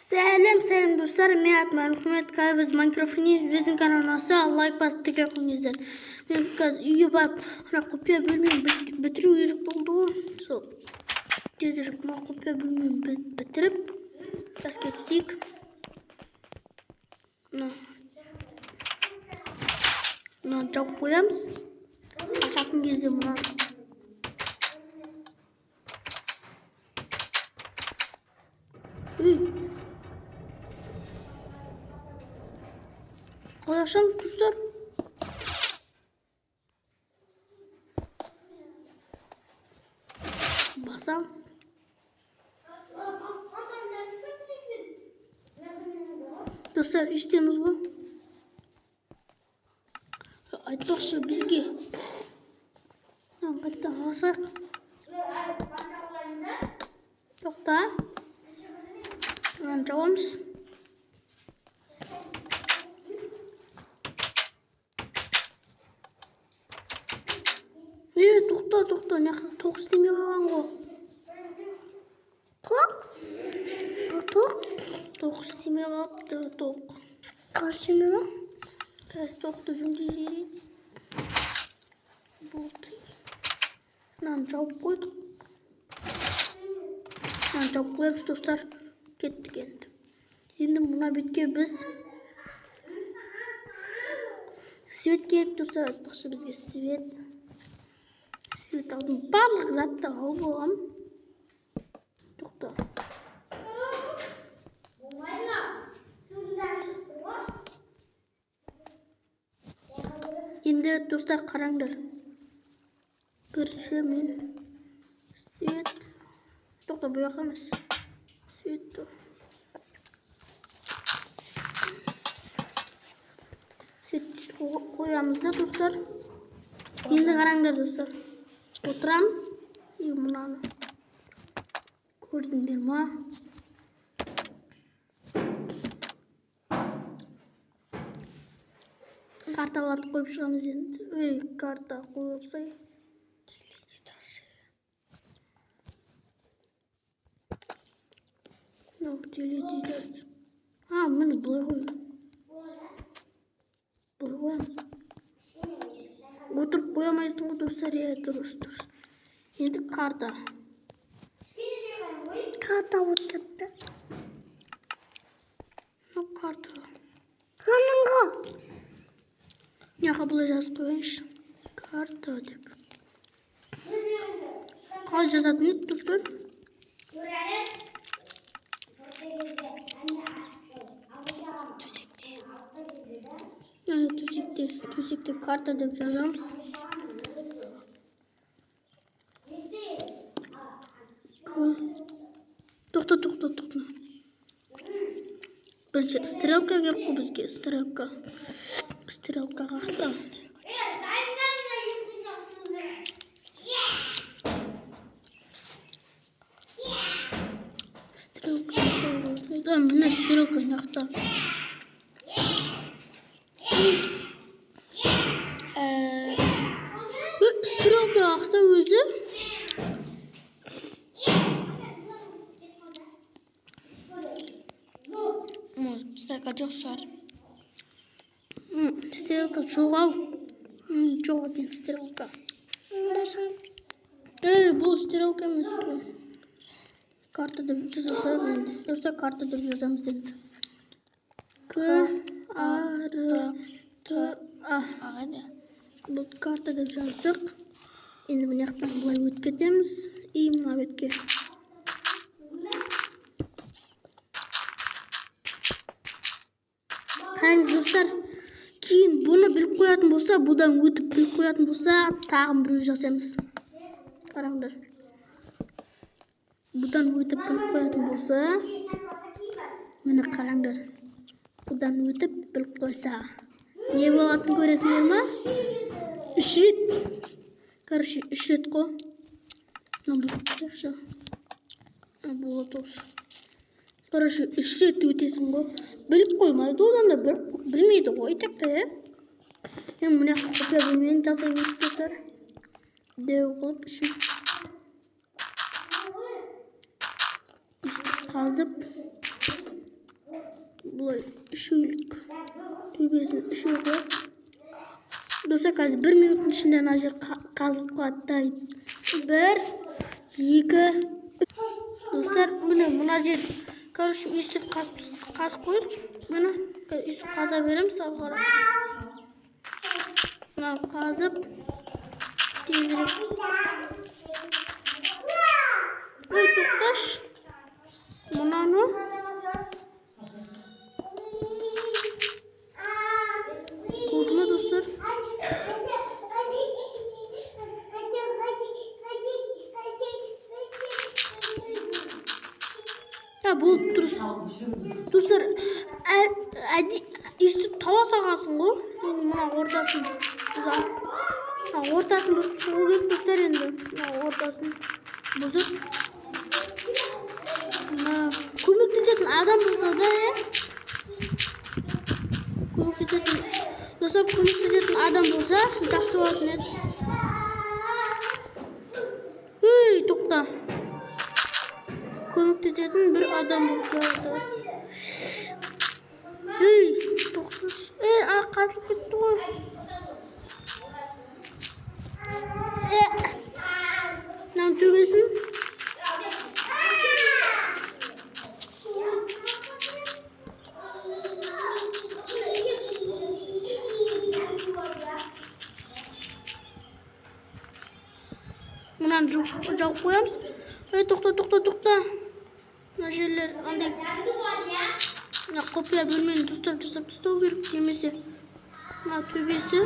Selam dostlar. Men Muhammed Kabız Minecraft'ın bizim kanalına like basıp tekrar koyuyorlar. Ben biraz iyi bak. Ana kopya bölümünü bitiriyor oldu. So. Dedik ma kopya bölümünü bitirip biraz geçsek. No çok koyamız. Aşağıdan gezdim lan. Koyarsanız dostlar. Basamız. Dostlar istemiz bu. Айтпақшы бізге қайттан алсақ тоқта жауамыз тоқта мына жақта тоқ істемей қалған ғой тоқ істемей қалыпты тоқ істемей ма қазір тоқты жөндей жіберейін болды мынаны жауып қойдық мынаны жауып қоямыз достар кеттік енді мына бетке біз свет керек достар айтпақшы бізге свет алдым барлық затты алып алғам тоқта енді достар қараңдар бірінші мен свет тоқта бұл жаққа емес светті қоямыз да достар енді қараңдар достар отырамыз и мынаны көрдіңдер ма карталарды қойып шығамыз енді карта қойылсай теледидар міне былай қоямыз отырып қоя алмайсың ғой достар дұрыс енді карта болып кетті карта мына жаққа былай жазып қояйыншы карта деп қалай жазатын еді достар төсекте карта деп жазамыз тоқта бірінші стрелка керек қой бізге стрелкаға қақтамыз міне стрелка жақта стрелка жақта өзі стрелка жоқ шығар стрелка жоқ-ау жоқ екен стрелка бұл стрелка емес қой карта деп жазамыз енді достар карта деп жазамыз енді бұл карта деп жаздық енді мына жақтан былай өтіп кетеміз и мына бетке қараңыз достар кейін бұны біліп қоятын болса бұдан өтіп біліп қоятын болса тағы біреу жасаймыз қараңдар бұдан өтіп біліп қоятын болса міне қараңдар бұдан өтіп біліп қойса не болатынын көресіңдер ма 3 рет короче 3 рет қой болады осы короче 3 рет өтесің ғой біліп қоймайды одан да білмейді ғой тақта енді мына құпия бөлмені жасай бердік достар дәу қылып ішін қазып Бұлай үшеулік төбесін үшеуге. Достар, қазір 1 минуттың ішінде мына жер қазылып қалады. 1, 2, 3. Достар, мына жер короче өйстіп қазып қойдық. Міне өйстіп қаза береміз. Мына қазып тезірек. Ой, тоқташ. Мынаны болды ма, достар? Болды, дұрыс. Достар, өйстіп тауа сағасың ғой. Мына ортасын бұзып шығу керек, достар. Енді мына ортасын бұзып көмектесетін адам болса да, көмектесетін адам болса жақсы болатын еді. Ей, тоқта. Көмектесетін бір адам болса да. Ей, тоқташ. Қазылып кетті ғой. Мынаның төбесін. Мынаны жауып қоямыз. Тоқта. Мына жерлер андай құпия бөлмені дұрыстап тастау керек, немесе мына төбесі